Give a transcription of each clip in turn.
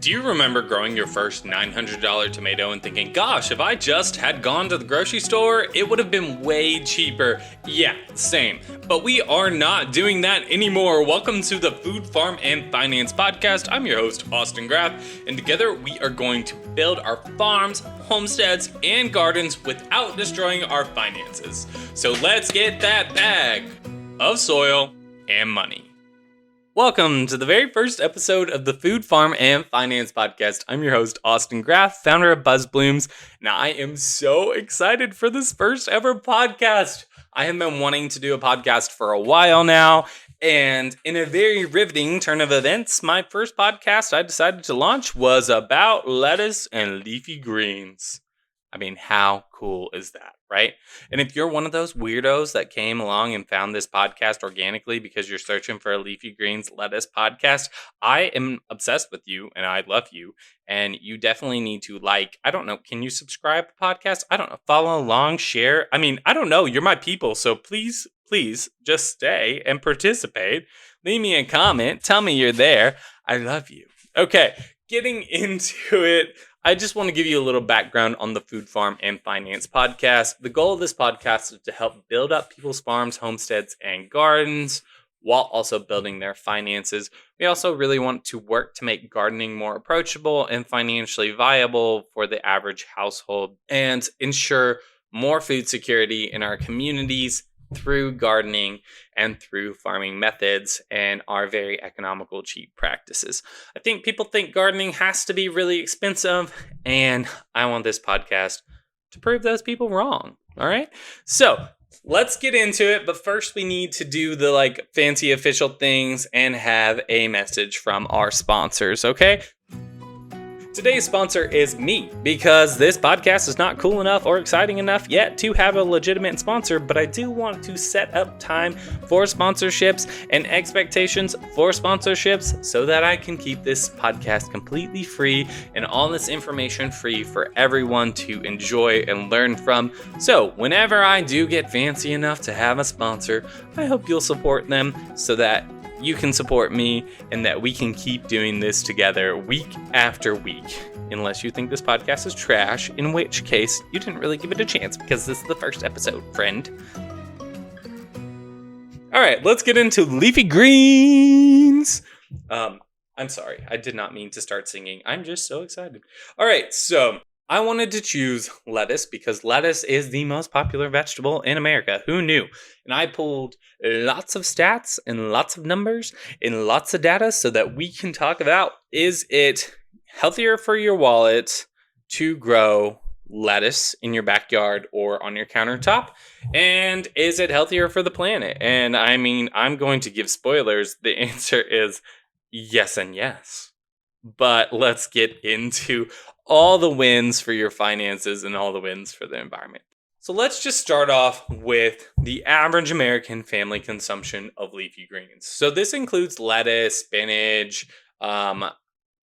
Do you remember growing your first $900 tomato and thinking, gosh, if I just had gone to the grocery store, it would have been way cheaper? Yeah, same. But we are not doing that anymore. Welcome to the Food, Farm, and Finance Podcast. I'm your host, Austin Graff, and together we are going to build our farms, homesteads, and gardens without destroying our finances. So let's get that bag of soil and money. Welcome to the very first episode of the Food, Farm, and Finance Podcast. I'm your host, Austin Graff, founder of BuzzBlooms. Now, I am so excited for this first ever podcast. I have been wanting to do a podcast for a while now, and in a very riveting turn of events, my first podcast I decided to launch was about lettuce and leafy greens. I mean, how cool is that, right? And if you're one of those weirdos that came along and found this podcast organically because you're searching for a leafy greens lettuce podcast, I am obsessed with you and I love you. And you definitely need to can you subscribe to the podcast? I don't know, follow along, share. I mean, I don't know, you're my people. So please just stay and participate. Leave me a comment. Tell me you're there. I love you. Okay, getting into it. I just want to give you a little background on the Food, Farm, and Finance Podcast. The goal of this podcast is to help build up people's farms, homesteads, and gardens while also building their finances. We also really want to work to make gardening more approachable and financially viable for the average household and ensure more food security in our communities through gardening and through farming methods and our very economical, cheap practices. I think people think gardening has to be really expensive, and I want this podcast to prove those people wrong. All right? So let's get into it, but first we need to do the fancy official things and have a message from our sponsors, okay? Today's sponsor is me, because this podcast is not cool enough or exciting enough yet to have a legitimate sponsor, but I do want to set up time for sponsorships and expectations for sponsorships so that I can keep this podcast completely free and all this information free for everyone to enjoy and learn from. So whenever I do get fancy enough to have a sponsor, I hope you'll support them so that you can support me and that we can keep doing this together week after week. Unless you think this podcast is trash, in which case you didn't really give it a chance because this is the first episode, friend. All right, let's get into leafy greens. I'm sorry, I did not mean to start singing. I'm just so excited. All right, so I wanted to choose lettuce because lettuce is the most popular vegetable in America. Who knew? And I pulled lots of stats and lots of numbers and lots of data so that we can talk about, is it healthier for your wallet to grow lettuce in your backyard or on your countertop? And is it healthier for the planet? And I mean, I'm going to give spoilers. The answer is yes and yes. But let's get into all the wins for your finances and all the wins for the environment. So let's just start off with the average American family consumption of leafy greens. So this includes lettuce, spinach,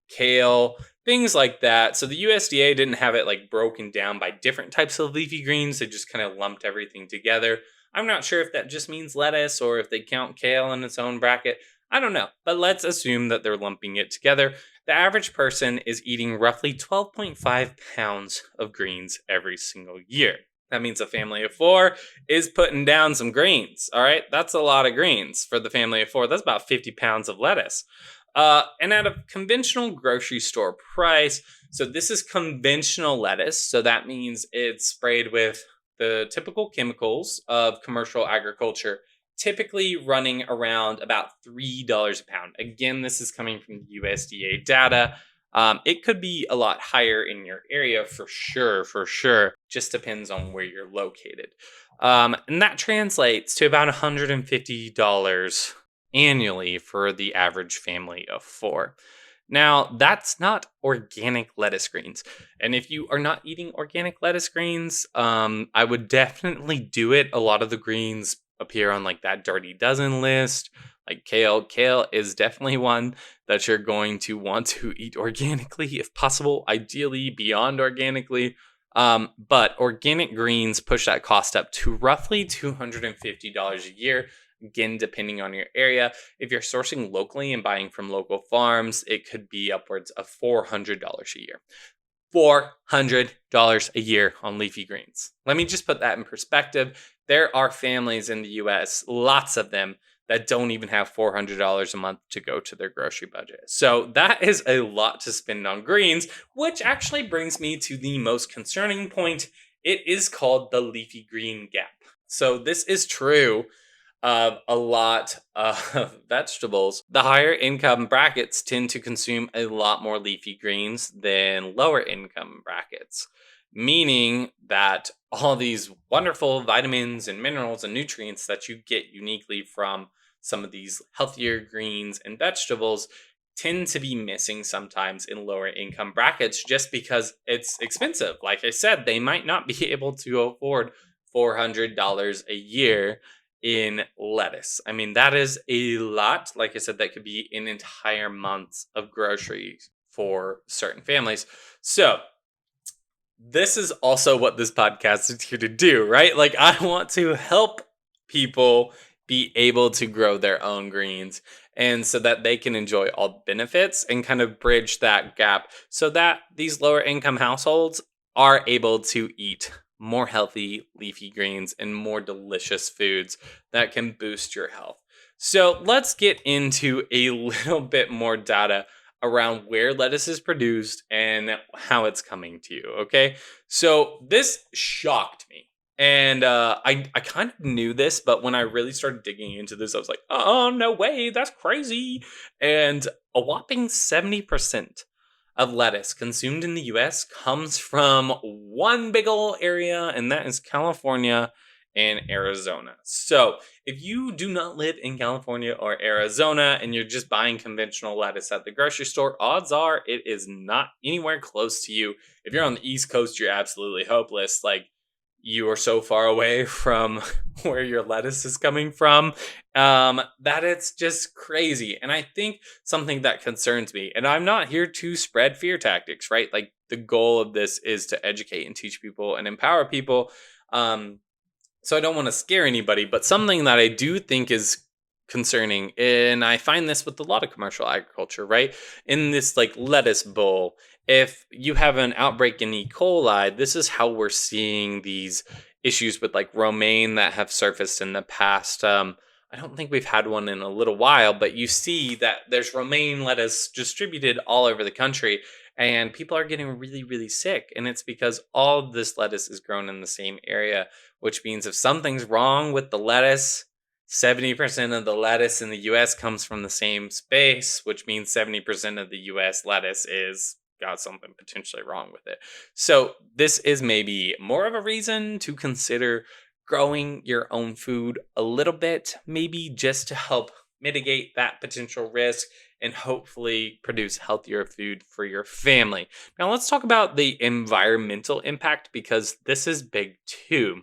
kale, things like that. So the USDA didn't have it broken down by different types of leafy greens. They just kind of lumped everything together. I'm not sure if that just means lettuce or if they count kale in its own bracket. I don't know, but let's assume that they're lumping it together. The average person is eating roughly 12.5 pounds of greens every single year. That means a family of four is putting down some greens, all right? That's a lot of greens for the family of four. That's about 50 pounds of lettuce. And at a conventional grocery store price, so this is conventional lettuce, so that means it's sprayed with the typical chemicals of commercial agriculture, typically running around about $3 a pound. Again, this is coming from the USDA data. It could be a lot higher in your area for sure. Just depends on where you're located. And that translates to about $150 annually for the average family of four. Now, that's not organic lettuce greens. And if you are not eating organic lettuce greens, I would definitely do it. A lot of the greens appear on that Dirty Dozen list, like kale. Kale is definitely one that you're going to want to eat organically if possible, ideally beyond organically. But organic greens push that cost up to roughly $250 a year. Again, depending on your area, if you're sourcing locally and buying from local farms, it could be upwards of $400 a year. $400 a year on leafy greens. Let me just put that in perspective. There are families in the US, lots of them, that don't even have $400 a month to go to their grocery budget. So that is a lot to spend on greens, which actually brings me to the most concerning point. It is called the leafy green gap. So this is true of a lot of vegetables. The higher income brackets tend to consume a lot more leafy greens than lower income brackets, meaning that all these wonderful vitamins and minerals and nutrients that you get uniquely from some of these healthier greens and vegetables tend to be missing sometimes in lower income brackets just because it's expensive. Like I said, they might not be able to afford $400 a year in lettuce. I mean, that is a lot. Like I said, that could be an entire month's of groceries for certain families. So, this is also what this podcast is here to do, right? Like, I want to help people be able to grow their own greens and so that they can enjoy all the benefits and kind of bridge that gap so that these lower income households are able to eat more healthy leafy greens and more delicious foods that can boost your health. So let's get into a little bit more data around where lettuce is produced and how it's coming to you. Okay. So this shocked me. And I kind of knew this, but when I really started digging into this, I was like, oh, no way. That's crazy. And a whopping 70% of lettuce consumed in the US comes from one big old area, and that is California and Arizona. So, if you do not live in California or Arizona and you're just buying conventional lettuce at the grocery store, odds are it is not anywhere close to you. If you're on the East Coast, you're absolutely hopeless. Like, you are so far away from where your lettuce is coming from that it's just crazy. And I think something that concerns me, and I'm not here to spread fear tactics, right? Like the goal of this is to educate and teach people and empower people. So I don't want to scare anybody, but something that I do think is concerning, and I find this with a lot of commercial agriculture, right? In this like lettuce bowl, if you have an outbreak in E. coli, this is how we're seeing these issues with like romaine that have surfaced in the past. I don't think we've had one in a little while, but you see that there's romaine lettuce distributed all over the country, and people are getting really, really sick. And it's because all of this lettuce is grown in the same area, which means if something's wrong with the lettuce, 70% of the lettuce in the US comes from the same space, which means 70% of the US lettuce is got something potentially wrong with it. So, this is maybe more of a reason to consider growing your own food a little bit, maybe just to help mitigate that potential risk and hopefully produce healthier food for your family. Now, let's talk about the environmental impact because this is big too.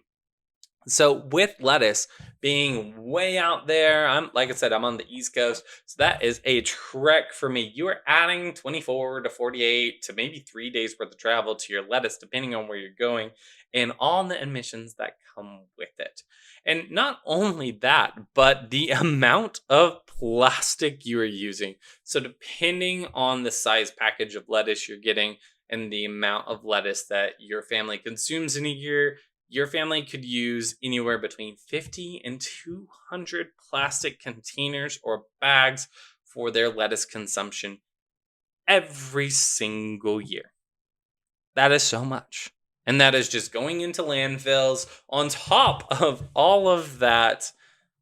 So with lettuce being way out there, I'm like I said, I'm on the East Coast, so that is a trek for me. You are adding 24 to 48 to maybe 3 days worth of travel to your lettuce, depending on where you're going, and all the emissions that come with it. And not only that, but the amount of plastic you are using. So depending on the size package of lettuce you're getting and the amount of lettuce that your family consumes in a year, your family could use anywhere between 50 and 200 plastic containers or bags for their lettuce consumption every single year. That is so much. And that is just going into landfills on top of all of that,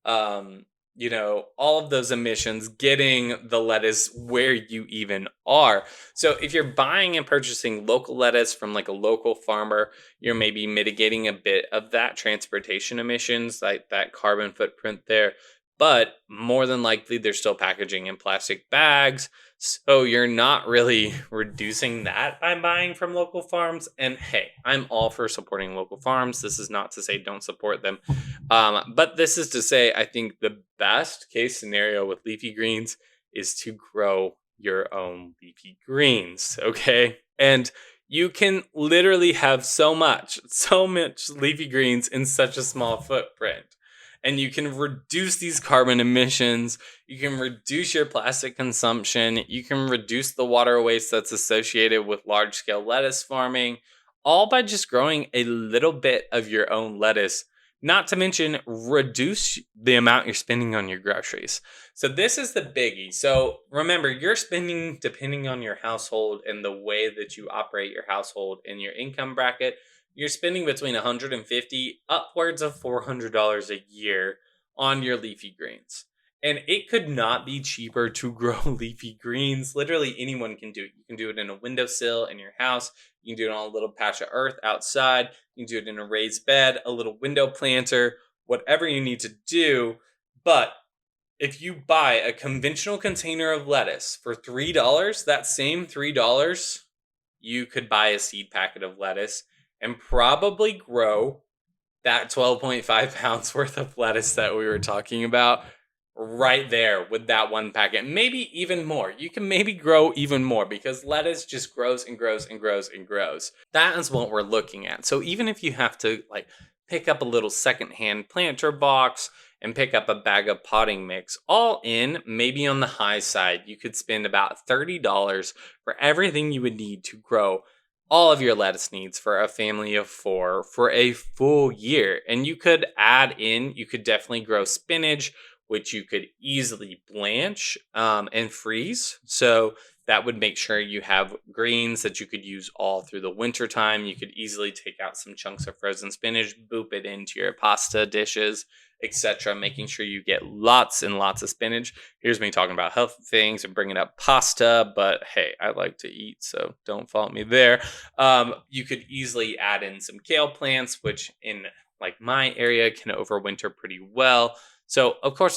all of those emissions getting the lettuce where you even are. So if you're buying and purchasing local lettuce from like a local farmer, you're maybe mitigating a bit of that transportation emissions, like that carbon footprint there. But more than likely, they're still packaging in plastic bags. So you're not really reducing that by buying from local farms. And hey, I'm all for supporting local farms. This is not to say don't support them. But this is to say, I think the best case scenario with leafy greens is to grow your own leafy greens. Okay. And you can literally have so much leafy greens in such a small footprint. and you can reduce these carbon emissions. You can reduce your plastic consumption. You can reduce the water waste that's associated with large scale lettuce farming, all by just growing a little bit of your own lettuce. Not to mention, reduce the amount you're spending on your groceries. So, this is the biggie. So, remember, you're spending, depending on your household and the way that you operate your household and your income bracket, you're spending between 150 upwards of $400 a year on your leafy greens. And it could not be cheaper to grow leafy greens. Literally anyone can do it. You can do it in a windowsill in your house. You can do it on a little patch of earth outside. You can do it in a raised bed, a little window planter, whatever you need to do. But if you buy a conventional container of lettuce for $3, that same $3, you could buy a seed packet of lettuce and probably grow that 12.5 pounds worth of lettuce that we were talking about right there with that one packet. Maybe even more. You can maybe grow even more because lettuce just grows and grows and grows and grows. That is what we're looking at. So even if you have to like pick up a little secondhand planter box and pick up a bag of potting mix, all in, maybe on the high side, you could spend about $30 for everything you would need to grow all of your lettuce needs for a family of 4 for a full year. And you could add in, you could definitely grow spinach, which you could easily blanch and freeze. So that would make sure you have greens that you could use all through the winter time. You could easily take out some chunks of frozen spinach, boop it into your pasta dishes, etc., making sure you get lots and lots of spinach. Here's me talking about healthy things and bringing up pasta, but hey, I like to eat, so don't fault me there. You could easily add in some kale plants, which in like my area can overwinter pretty well. So, of course,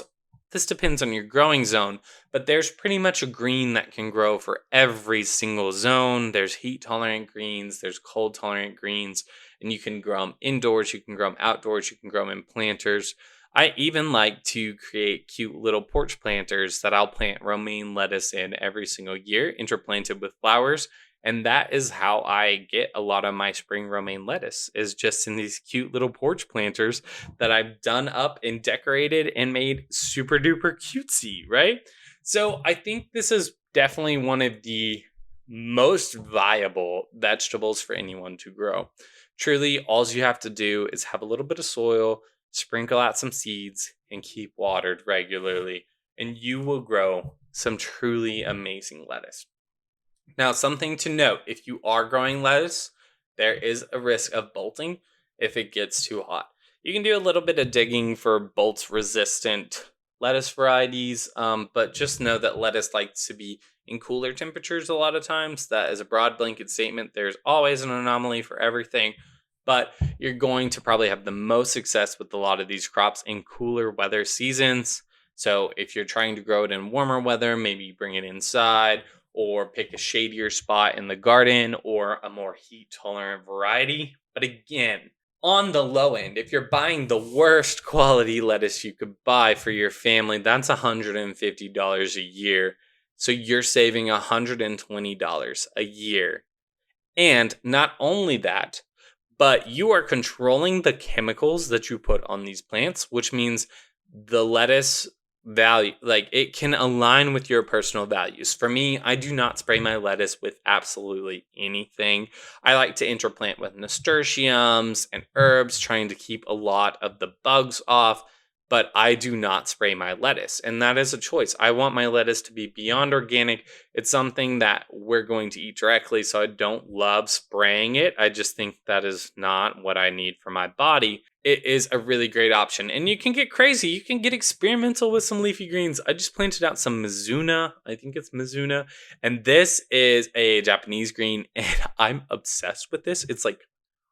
this depends on your growing zone, but there's pretty much a green that can grow for every single zone. There's heat tolerant greens, there's cold tolerant greens, and you can grow them indoors, you can grow them outdoors, you can grow them in planters. I even like to create cute little porch planters that I'll plant romaine lettuce in every single year, interplanted with flowers. And that is how I get a lot of my spring romaine lettuce, is just in these cute little porch planters that I've done up and decorated and made super duper cutesy, right? So I think this is definitely one of the most viable vegetables for anyone to grow. Truly, all you have to do is have a little bit of soil, sprinkle out some seeds, and keep watered regularly, and you will grow some truly amazing lettuce. Now, something to note, if you are growing lettuce, there is a risk of bolting if it gets too hot. You can do a little bit of digging for bolt resistant lettuce varieties, but just know that lettuce likes to be in cooler temperatures a lot of times. That is a broad blanket statement. There's always an anomaly for everything, but you're going to probably have the most success with a lot of these crops in cooler weather seasons. So if you're trying to grow it in warmer weather, maybe bring it inside, or pick a shadier spot in the garden, or a more heat tolerant variety. But again, on the low end, if you're buying the worst quality lettuce you could buy for your family, that's $150 a year. So you're saving $120 a year. And not only that, but you are controlling the chemicals that you put on these plants, which means the lettuce value, like it can align with your personal values. For me, I do not spray my lettuce with absolutely anything. I like to interplant with nasturtiums and herbs, trying to keep a lot of the bugs off, but I do not spray my lettuce, and that is a choice. I want my lettuce to be beyond organic. It's something that we're going to eat directly, so I don't love spraying it. I just think that is not what I need for my body. It is a really great option, and you can get crazy. You can get experimental with some leafy greens. I just planted out some Mizuna. I think it's Mizuna, and this is a Japanese green, and I'm obsessed with this. It's like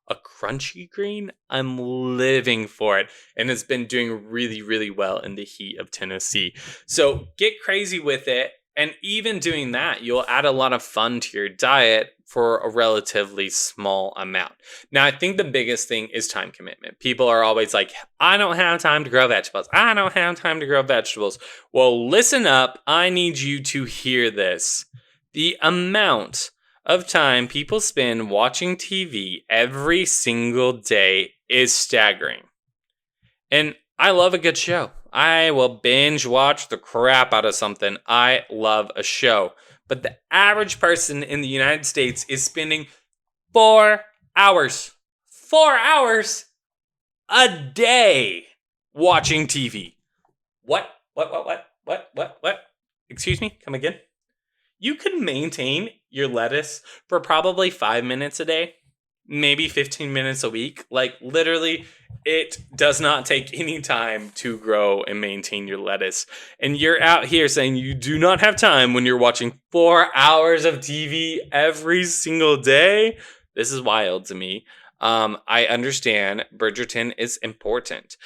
a crunchy green. I'm living for it, and it's been doing really, really well in the heat of Tennessee. So get crazy with it, and even doing that, you'll add a lot of fun to your diet for a relatively small amount. Now, I think the biggest thing is time commitment. People are always like, I don't have time to grow vegetables. I don't have time to grow vegetables. Well, listen up. I need you to hear this. The amount of time people spend watching TV every single day is staggering. And I love a good show. I will binge watch the crap out of something. I love a show. But the average person in the United States is spending 4 hours, 4 hours a day watching TV. What? What? Excuse me? Come again? You can maintain your lettuce for probably 5 minutes a day, maybe 15 minutes a week. Like, literally, it does not take any time to grow and maintain your lettuce. And you're out here saying you do not have time when you're watching 4 hours of TV every single day. This is wild to me. I understand Bridgerton is important,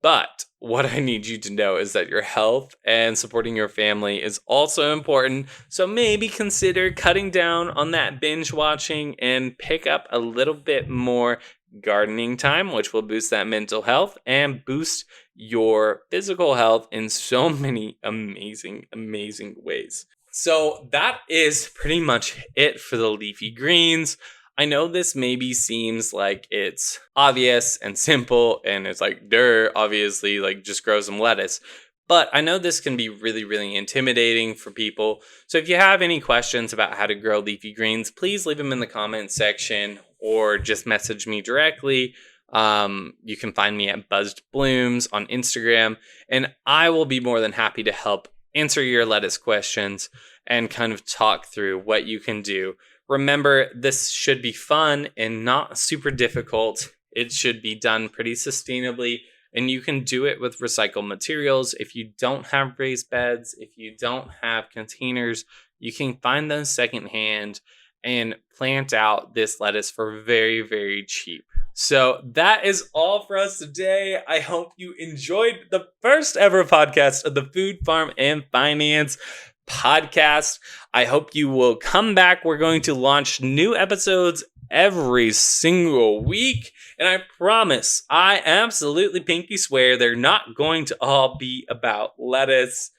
but what I need you to know is that your health and supporting your family is also important. So maybe consider cutting down on that binge watching and pick up a little bit more gardening time, which will boost that mental health and boost your physical health in so many amazing, amazing ways. So that is pretty much it for the leafy greens. I know this maybe seems like it's obvious and simple and it's like, obviously, like just grow some lettuce. But I know this can be really, really intimidating for people. So if you have any questions about how to grow leafy greens, please leave them in the comments section or just message me directly. You can find me at Buzzed Blooms on Instagram, and I will be more than happy to help answer your lettuce questions and kind of talk through what you can do. Remember, this should be fun and not super difficult. It should be done pretty sustainably, and you can do it with recycled materials. If you don't have raised beds, if you don't have containers, you can find those secondhand and plant out this lettuce for very, very cheap. So that is all for us today. I hope you enjoyed the first ever podcast of the Food, Farm, and Finance podcast. I hope you will come back. We're going to launch new episodes every single week, and I promise, I absolutely pinky swear, they're not going to all be about lettuce.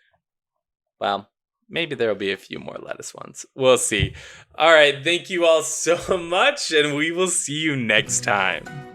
Well, maybe there'll be a few more lettuce ones. We'll see. All right, thank you all so much, and we will see you next time.